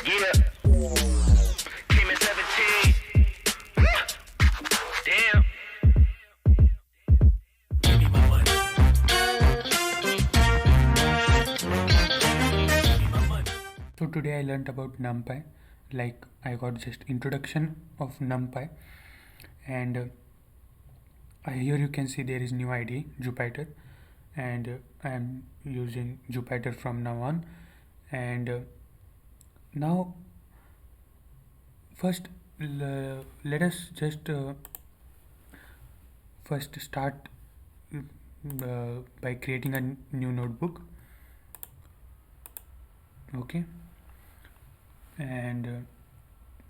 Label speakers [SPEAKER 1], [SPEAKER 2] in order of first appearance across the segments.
[SPEAKER 1] Yeah. Came at 17. Damn. Give me my money. Give me my money.
[SPEAKER 2] So today I learned about NumPy. Like I got just introduction of NumPy, and here you can see there is new ID Jupyter, and I am using Jupyter from now on. And now first let us just first start by creating a new notebook. Okay, and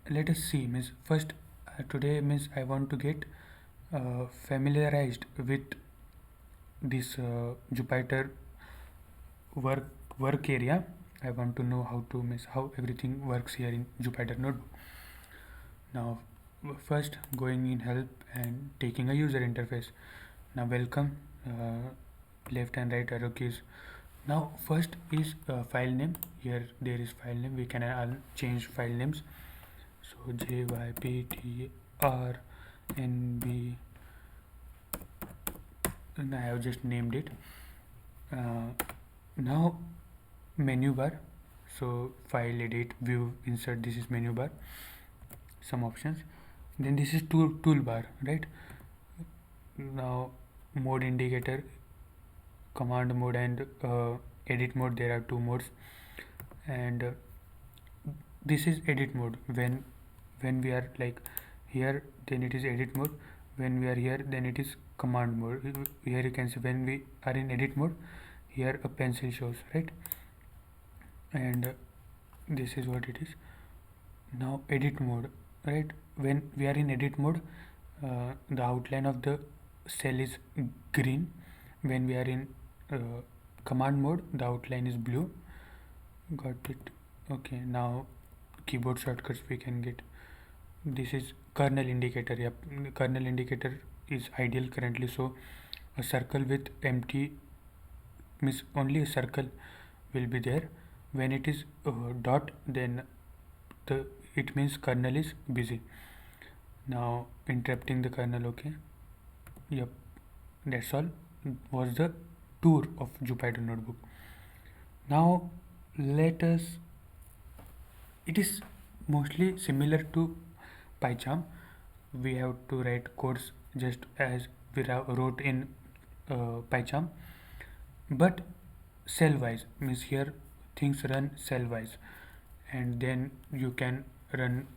[SPEAKER 2] let us see. Means first today means I want to get familiarized with this Jupyter work area. I want to know how everything works here in Jupyter Notebook. Now first going in help and taking a user interface. Now welcome, left and right arrow keys. Now first is file name. Here there is file name. We can change file names. So JYPTRNB, and I have just named it. Now menu bar. So file, edit, view, insert. This is menu bar. Some options. Then this is toolbar, right? Now mode indicator, command mode and edit mode. There are two modes, and this is edit mode. When we are like here, then it is edit mode. When we are here, then it is command mode. Here you can see when we are in edit mode, here a pencil shows, right? And this is what it is. Now edit mode, right? When we are in edit mode, the outline of the cell is green. When we are in command mode, the outline is blue. Got it. Okay, now keyboard shortcuts we can get. This is kernel indicator. Yep, kernel indicator is ideal currently. So a circle with empty means only a circle will be there. When it is dot, then it means kernel is busy. Now interrupting the kernel. Okay, yep, that's all. Was the tour of Jupyter Notebook. Now let us, it is mostly similar to PyCharm. We have to write codes just as we wrote in PyCharm, but cell wise. Means here things run cell wise, and then you can run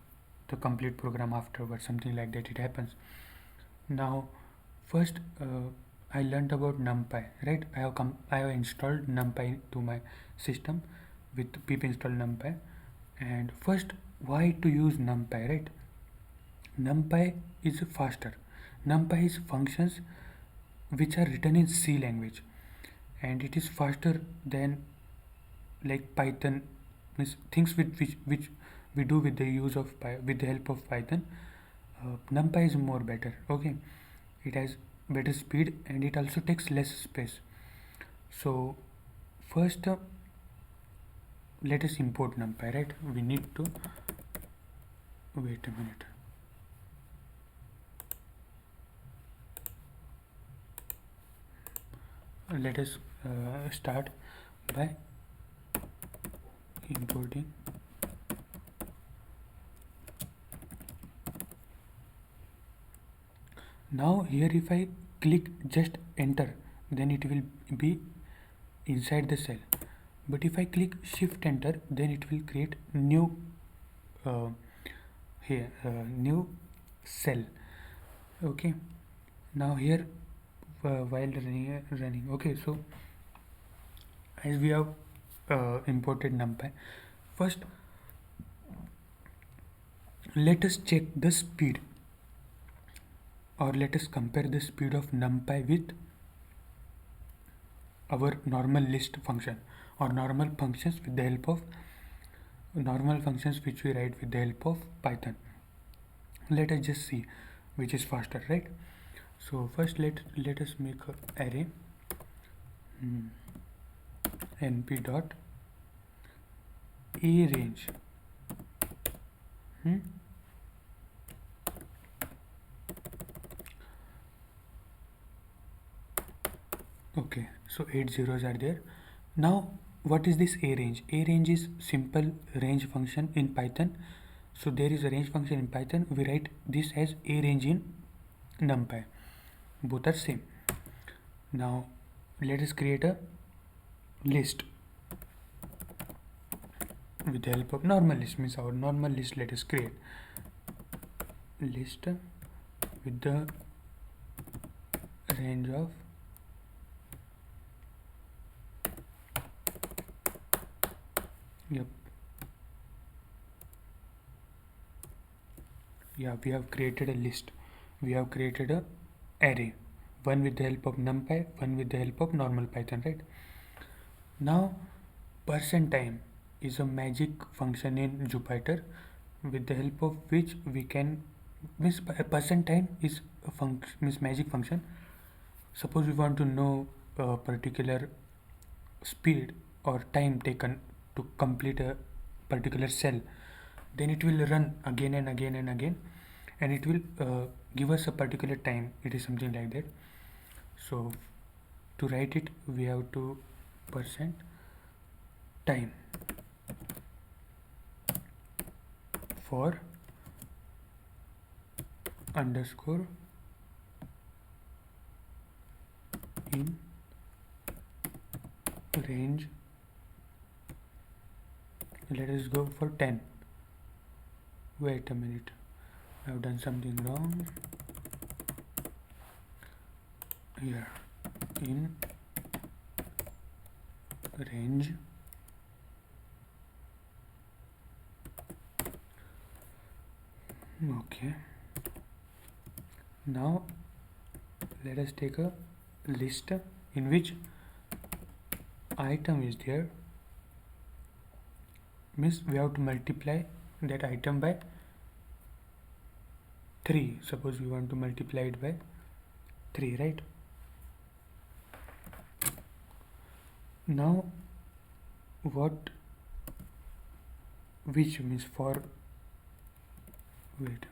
[SPEAKER 2] the complete program afterwards, something like that. It happens. Now first I learned about NumPy, right? I have installed NumPy to my system with pip install NumPy. And first, why to use NumPy, right? NumPy is faster. NumPy is functions which are written in C language, and it is faster than like Python. Means things which we do with the use of with the help of Python. NumPy is more better. Okay, it has better speed and it also takes less space. So first let us import NumPy, right? We need to wait a minute. Let us start by importing. Now here if I click just enter, then it will be inside the cell. But if I click shift enter, then it will create new new cell. Okay, now here while running. Okay, so as we have imported NumPy, first let us check the speed, or let us compare the speed of NumPy with our normal list function or normal functions with the help of normal functions which we write with the help of Python. Let us just see which is faster, right? So first let us make a array np dot a range. Hmm? Okay, so 8 zeros are there. Now, what is this a range? A range is simple range function in Python. So there is a range function in Python. We write this as a range in NumPy. Both are same. Now, let us create a list with the help of normal list. Means our normal list. Let us create list with the range of yep. Yeah, we have created a list. We have created a array. One with the help of NumPy, one with the help of normal Python, right? Now, %time is a magic function in Jupyter with the help of which we can means %time is a function means magic function. Suppose we want to know a particular speed or time taken to complete a particular cell, then it will run again and again and again, and it will give us a particular time. It is something like that. So to write it, we have to percent time for underscore in range. Let us go for 10. Wait a minute, I have done something wrong here. In range okay. Now let us take a list in which item is there. Means we have to multiply that item by 3. Suppose we want to multiply it by 3, right? Now what which means for wait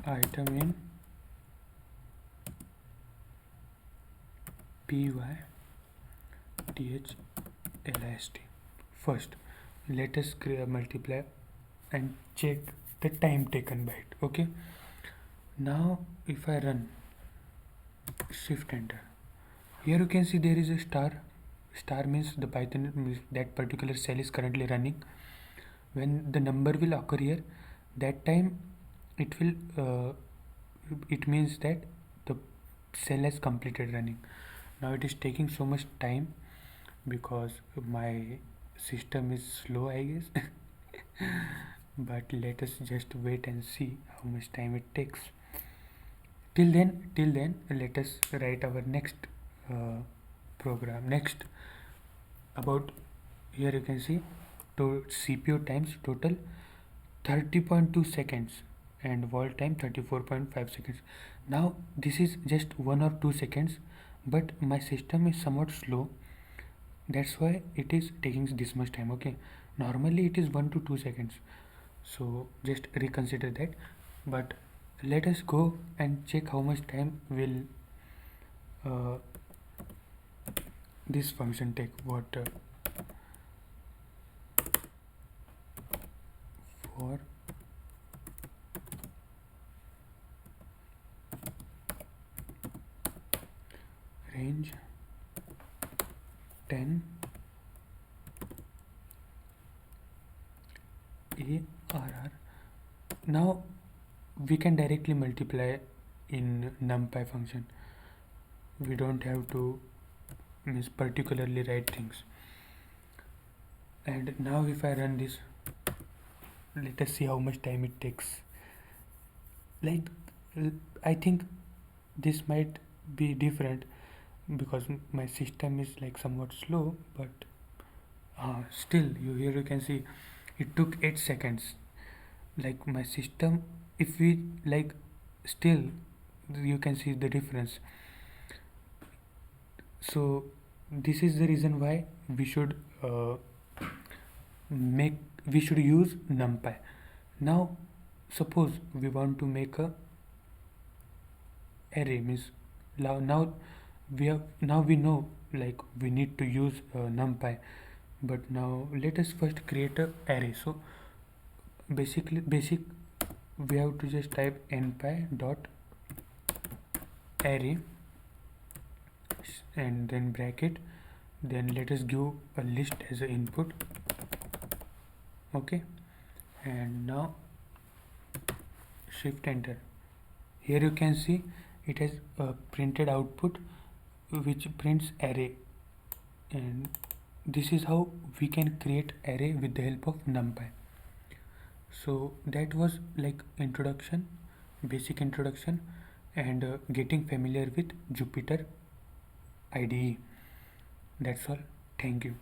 [SPEAKER 2] item in PYTHLIST. First let us multiply and check the time taken by it. Okay, now if I run shift enter, here you can see there is a star. Star means the Python means that particular cell is currently running. When the number will occur here, that time it will it means that the cell has completed running. Now it is taking so much time because my system is slow, I guess. But let us just wait and see how much time it takes. Till then let us write our next program. Next, about here you can see to CPU times total 30.2 seconds and wall time 34.5 seconds. Now this is just 1 or 2 seconds, but my system is somewhat slow, that's why it is taking this much time. Okay, normally it is 1 to 2 seconds, so just reconsider that. But let us go and check how much time will this function take. What for range 10 ARR. Now we can directly multiply in NumPy function. We don't have to means particularly write things. And now if I run this, let us see how much time it takes. Like I think this might be different because my system is like somewhat slow, but still here you can see it took 8 seconds. Like my system, if we like, still you can see the difference. So this is the reason why we should make we should use numpy. Now suppose we want to make a array, means now we know like we need to use numpy, but now let us first create a array. So basic we have to just type npy dot array and then bracket, then let us give a list as an input. Okay, and now shift enter. Here you can see it has a printed output which prints array, and this is how we can create array with the help of numpy. So that was like introduction, basic introduction, and getting familiar with Jupyter IDE. That's all. Thank you.